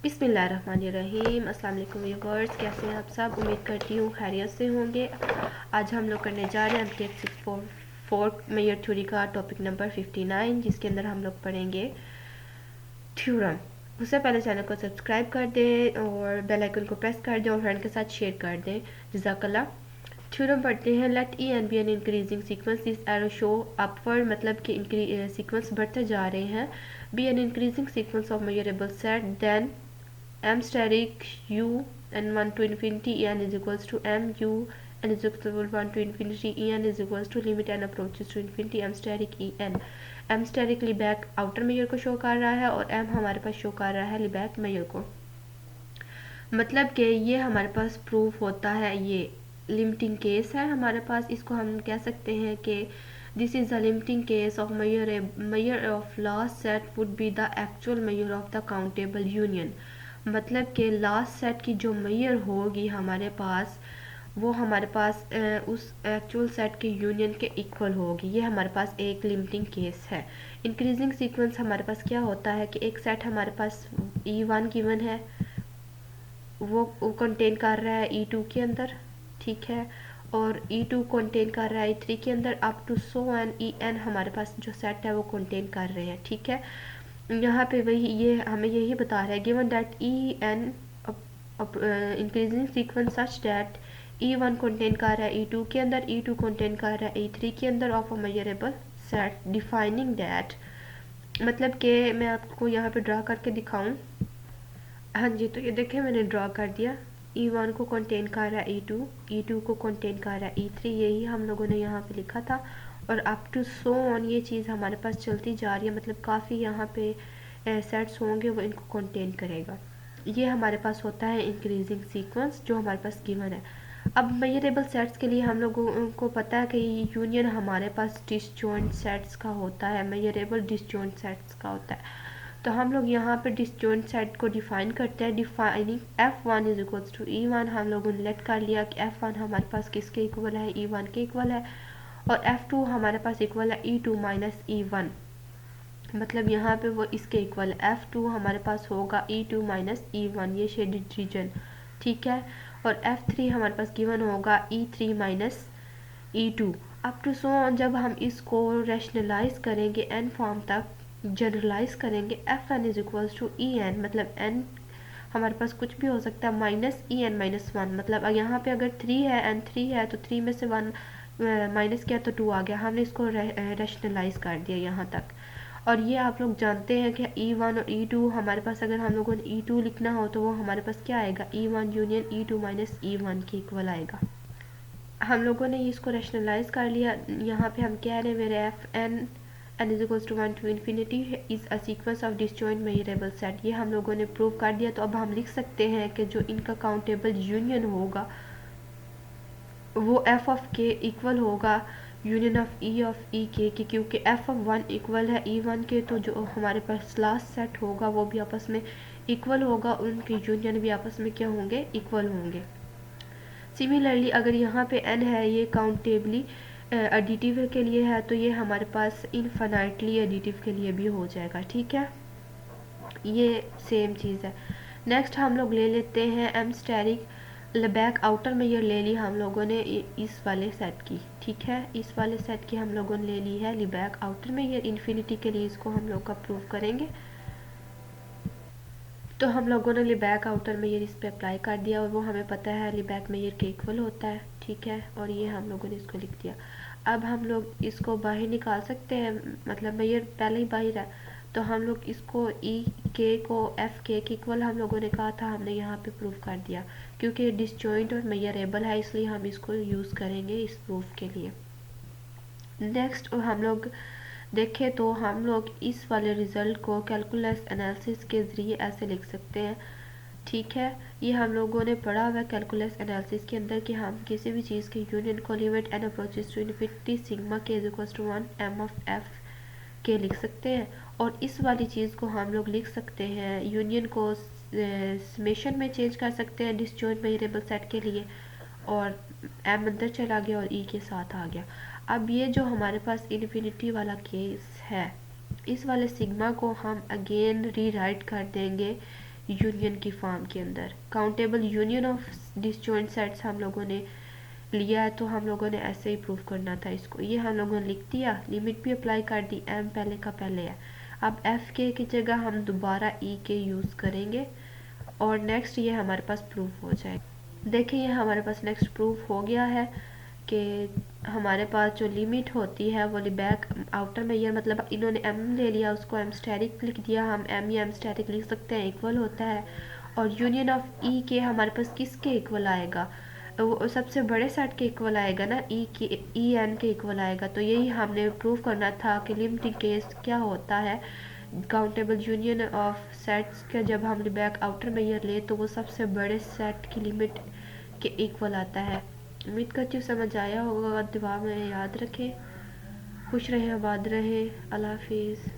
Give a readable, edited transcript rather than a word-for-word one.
बिस्मिल्लाहिर्रहमानिर्रहीम। अस्सलाम वालेकुम व्यूअर्स, कैसे हैं आप सब? उम्मीद करती हूँ खैरियत से होंगे। आज हम लोग करने जा रहे हैं एमटीएक 644 मेजर थ्योरी का टॉपिक नंबर 59, जिसके अंदर हम लोग पढ़ेंगे थ्योरम। उससे पहले चैनल को सब्सक्राइब कर दें और बेल आइकन को प्रेस कर दें और फ्रेंड के साथ शेयर कर दें। जज़ाकल्लाह। थ्योरम पढ़ते हैं। Let E N be an increasing sequence, this arrow show upward, मतलब कि सीक्वेंस बढ़ते जा रहे हैं। Be an increasing sequence of measurable set, then m steric u n1 to infinity en is equals to m u n is equals to 1 to infinity en is equals to limit n approaches to infinity m steric en। m steric Lebesgue outer measure को show कर रहा है और m हमारे पास show कर रहा है Lebesgue major को। मतलब कि ये हमारे पास प्रूफ होता है, ये लिमिटिंग केस है हमारे पास। इसको हम कह सकते हैं कि this is the limiting case of measure of last set would be the actual measure of the countable union. मतलब कि लास्ट सेट की जो मेजर होगी हमारे पास, वो हमारे पास उस एक्चुअल सेट के यूनियन के इक्वल होगी। ये हमारे पास एक लिमिटिंग केस है। इंक्रीजिंग सीक्वेंस हमारे पास क्या होता है कि एक सेट हमारे पास E1 गिवन है, वो कंटेन कर रहा है E2 के अंदर, ठीक है, और E2 कंटेन कर रहा है E3 के अंदर, up to so N En हमारे पास जो सेट है वो कंटेन कर रहे हैं, ठीक है। यहाँ पे वही ये हमें यही बता रहा है, given that En increasing sequence such that E1 contain कर रहा है E2 के अंदर, E2 कंटेन कर रहा है E3 के अंदर of a measurable set, defining that. मतलब कि मैं आपको यहाँ पे ड्रा करके दिखाऊं। हाँ जी, तो ये देखें मैंने ड्रॉ कर दिया। E1 को कंटेन कर रहा है E2, E2 को कंटेन कर रहा है E3, यही हम लोगों ने यहाँ पे लिखा था। और अप टू सो ऑन ये चीज़ हमारे पास चलती जा रही है, मतलब काफ़ी यहाँ पे सेट्स होंगे वो इनको कंटेन करेगा। ये हमारे पास होता है इंक्रीजिंग सीक्वेंस जो हमारे पास गिवन है। अब मेजरेबल सेट्स के लिए हम लोगों को पता है कि यूनियन हमारे पास डिसजॉइंट सेट्स का होता है, मेजरेबल डिसजॉइंट सेट्स का होता है। तो हम लोग यहाँ पे डिसजॉइंट सेट को डिफाइन करते हैं। Defining F1 is equals to E1, हम लोगों ने लेट कर लिया कि F1 हमारे पास किसके इक्वल है, E1 के इक्वल है, और F2 हमारे पास इक्वल है E2 माइनस E1, मतलब यहाँ पे वो इसके इक्वल है। F2 हमारे पास होगा E2 माइनस E1, ये शेडेड रीजन, ठीक है। और F3 हमारे पास गिवन होगा E3 minus E2, up to so on. जब हम इसको रैशनलाइज करेंगे n फॉर्म तक, जनरलाइज करेंगे, F N is equals to E N, मतलब n हमारे पास कुछ भी हो सकता है, minus E N minus one. मतलब यहाँ पे अगर 3 है, n 3 है, तो 3 में से 1 माइनस किया तो 2 आ गया। हमने इसको रैशनलाइज कर दिया यहाँ तक। और ये आप लोग जानते हैं कि E1 और E2 हमारे पास, अगर हम लोगों ने E2 लिखना हो तो वो हमारे पास क्या आएगा, E1 union E2 minus E1 के इक्वल आएगा। हम लोगों ने इसको रैशनलाइज कर लिया। यहाँ पे हम कह रहे हैं मेरे F N n is equals to 1 to infinity is a sequence of disjoint measurable set। ये हम लोगों ने प्रूव कर दिया। तो अब हम लिख सकते हैं कि जो इनका काउंटेबल यूनियन होगा वो f ऑफ k इक्वल होगा यूनियन ऑफ e के, क्योंकि f ऑफ 1 इक्वल है E1 के, तो जो हमारे पास लास्ट सेट होगा वो भी आपस में इक्वल होगा, उनके यूनियन भी आपस में क्या होंगे, इक्वल होंगे। सिमिलरली अगर यहाँ पे n है, ये काउंटेबली एडिटिव के लिए है, तो ये हमारे पास इनफाइनाइटली एडिटिव के लिए भी हो जाएगा, ठीक है। ये सेम चीज़ है। नेक्स्ट हम लोग ले लेते हैं एम स्टेरिक लेबेक आउटर मेजर ले ली हम लोगों ने इस वाले सेट की, ठीक है। इस वाले सेट की हम लोगों ने ले ली है लेबेक आउटर मेजर। इन्फिनिटी के लिए इसको हम लोग का प्रूव करेंगे। तो हम लोगों ने लेबेक आउटर मेजर इस पे अप्लाई कर दिया और वो हमें पता है लेबेक मेजर के इक्वल होता है, ठीक है। और ये हम लोगों ने इसको लिख दिया। अब हम लोग इसको बाहर निकाल सकते हैं, मतलब मेजर पहले ही बाहर है, तो हम लोग इसको ई के को एफ के इक्वल हम लोगों ने कहा था, हमने यहाँ पे प्रूव कर दिया। क्योंकि डिसजॉइंट और मेजरेबल है इसलिए हम इसको यूज़ करेंगे इस प्रूफ के लिए। नेक्स्ट हम लोग देखें तो हम लोग इस वाले रिज़ल्ट को कैलकुलस एनालिसिस के ज़रिए ऐसे लिख सकते हैं, ठीक है। ये हम लोगों ने पढ़ा हुआ है कैलकुलस एनालिसिस के अंदर कि हम किसी भी चीज़ के यूनियन को limit N approaches to infinity sigma K is equals to 1 m of f के लिख सकते हैं। और इस वाली चीज़ को हम लोग लिख सकते हैं, यूनियन को समेशन में चेंज कर सकते हैं डिसजॉइंट वेरिएबल सेट के लिए, और m अंदर चला गया और e के साथ आ गया। अब ये जो हमारे पास इन्फिनिटी वाला केस है, इस वाले सिग्मा को हम अगेन रीराइट कर देंगे यूनियन की फॉर्म के अंदर। Countable union of disjoint sets हम लोगों ने लिया है, तो हम लोगों ने ऐसे ही प्रूव करना था इसको। ये हम लोगों ने लिख दिया, लिमिट भी अप्लाई कर दी, एम पहले का पहले है। अब एफ के की जगह हम दोबारा ई के यूज़ करेंगे और नेक्स्ट ये हमारे पास प्रूफ हो जाएगा। देखिए ये हमारे पास नेक्स्ट प्रूफ हो गया है कि हमारे पास जो लिमिट होती है वो बैक आउटर मेजर, मतलब इन्होंने एम ले लिया, उसको एम स्टेरिक लिख दिया, हम एम या एम स्टेरिक लिख सकते हैं, इक्वल होता है। और यूनियन ऑफ ई के हमारे पास किसके इक्वल आएगा, वो सबसे बड़े सेट के इक्वल आएगा ना, ई के ई एन के इक्वल आएगा। तो यही हमने प्रूव करना था कि लिमिटिंग केस क्या होता है काउंटेबल यूनियन ऑफ सेट्स का। जब हम बैक आउटर मेजर ले तो वो सबसे बड़े सेट की लिमिट के इक्वल आता है। उम्मीद करती हूँ समझ आया होगा, दिमाग में याद रखें। खुश रहें, आबाद रहें, अल्लाह हाफिज़।